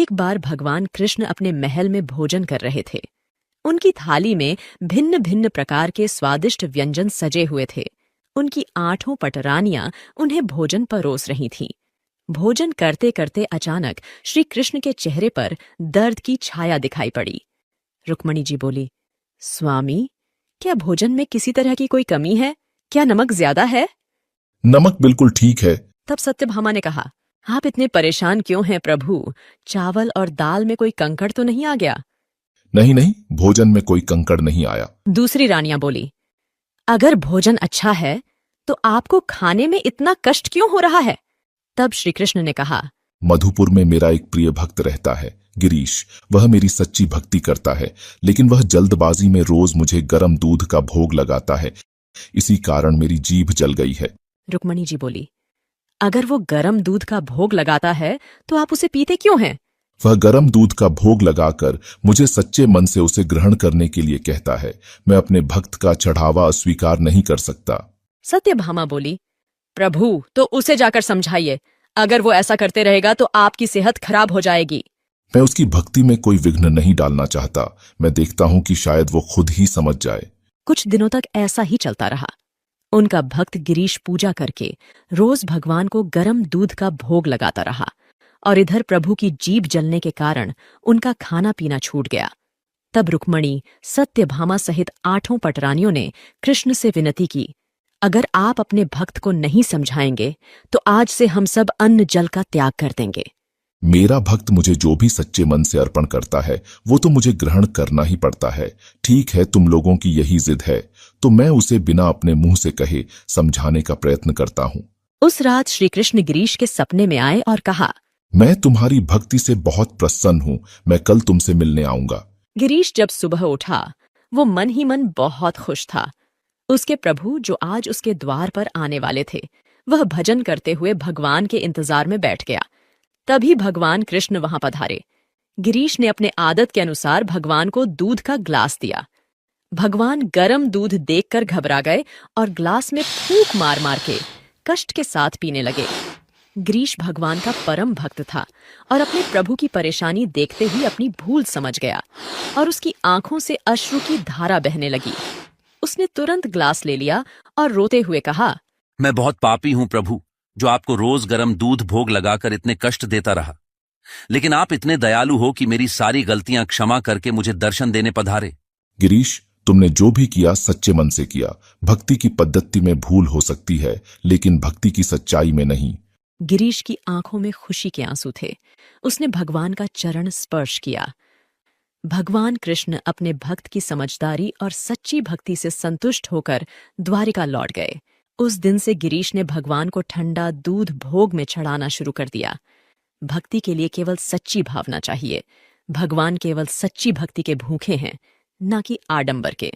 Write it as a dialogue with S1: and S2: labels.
S1: एक बार भगवान कृष्ण अपने महल में भोजन कर रहे थे। उनकी थाली में भिन्न भिन्न प्रकार के स्वादिष्ट व्यंजन सजे हुए थे। उनकी 8 पटरानियां उन्हें भोजन परोस रही थीं। भोजन करते करते अचानक श्री कृष्ण के चेहरे पर दर्द की छाया दिखाई पड़ी। रुक्मणी जी बोली, स्वामी, क्या भोजन में किसी तरह की कोई कमी है? क्या नमक ज्यादा है?
S2: नमक बिल्कुल ठीक है।
S1: तब सत्यभामा ने कहा, आप इतने परेशान क्यों हैं प्रभु? चावल और दाल में कोई कंकड़ तो नहीं आ गया?
S2: नहीं नहीं, भोजन में कोई कंकड़ नहीं आया।
S1: दूसरी रानियां बोली, अगर भोजन अच्छा है तो आपको खाने में इतना कष्ट क्यों हो रहा है? तब श्री कृष्ण ने कहा,
S2: मधुपुर में मेरा एक प्रिय भक्त रहता है, गिरीश। वह मेरी सच्ची भक्ति करता है, लेकिन वह जल्दबाजी में रोज मुझे गर्म दूध का भोग लगाता है। इसी कारण मेरी जीभ जल गई है।
S1: रुक्मणी जी बोली, अगर वो गर्म दूध का भोग लगाता है तो आप उसे पीते क्यों हैं?
S2: वह गर्म दूध का भोग लगाकर मुझे सच्चे मन से उसे ग्रहण करने के लिए कहता है। मैं अपने भक्त का चढ़ावा अस्वीकार नहीं कर सकता।
S1: सत्यभामा बोली, प्रभु, तो उसे जाकर समझाइए। अगर वो ऐसा करते रहेगा तो आपकी सेहत खराब हो जाएगी।
S2: मैं उसकी भक्ति में कोई विघ्न नहीं डालना चाहता। मैं देखता हूं कि शायद वो खुद ही समझ जाए।
S1: कुछ दिनों तक ऐसा ही चलता रहा। उनका भक्त गिरीश पूजा करके रोज भगवान को गर्म दूध का भोग लगाता रहा, और इधर प्रभु की जीभ जलने के कारण उनका खाना पीना छूट गया। तब रुक्मणी, सत्यभामा सहित 8 पटरानियों ने कृष्ण से विनती की, अगर आप अपने भक्त को नहीं समझाएंगे तो आज से हम सब अन्न जल का त्याग कर देंगे।
S2: मेरा भक्त मुझे जो भी सच्चे मन से अर्पण करता है वो तो मुझे ग्रहण करना ही पड़ता है। ठीक है, तुम लोगों की यही जिद है तो मैं उसे बिना अपने मुंह से कहे समझाने का प्रयत्न करता हूं।
S1: उस रात श्री कृष्ण गिरीश के सपने में आए और कहा,
S2: मैं तुम्हारी भक्ति से बहुत प्रसन्न हूं। मैं कल तुमसे मिलने आऊंगा।
S1: गिरीश जब सुबह उठा वो मन ही मन बहुत खुश था। उसके प्रभु जो आज उसके द्वार पर आने वाले थे, वह भजन करते हुए भगवान के इंतजार में बैठ गया। तभी भगवान कृष्ण वहां पधारे। गिरीश ने अपने आदत के अनुसार भगवान को दूध का ग्लास दिया। भगवान गर्म दूध देखकर घबरा गए और ग्लास में फूंक मार मार के कष्ट के साथ पीने लगे। गिरीश भगवान का परम भक्त था और अपने प्रभु की परेशानी देखते ही अपनी भूल समझ गया और उसकी आंखों से अश्रु की धारा बहने लगी। उसने तुरंत ग्लास ले लिया और रोते हुए कहा,
S3: मैं बहुत पापी हूं प्रभु, जो आपको रोज गर्म दूध भोग लगाकर इतने कष्ट देता रहा। लेकिन आप इतने दयालु हो कि मेरी सारी गलतियां क्षमा करके मुझे दर्शन देने पधारे।
S2: गिरीश, तुमने जो भी किया सच्चे मन से किया। भक्ति की पद्धति में भूल हो सकती है, लेकिन भक्ति की सच्चाई में नहीं।
S1: गिरीश की आंखों में खुशी के आंसू थे। उसने भगवान का चरण स्पर्श किया। भगवान कृष्ण अपने भक्त की समझदारी और सच्ची भक्ति से संतुष्ट होकर द्वारिका लौट गए। उस दिन से गिरीश ने भगवान को ठंडा दूध भोग में चढ़ाना शुरू कर दिया। भक्ति के लिए केवल सच्ची भावना चाहिए। भगवान केवल सच्ची भक्ति के भूखे हैं, न कि आडंबर के।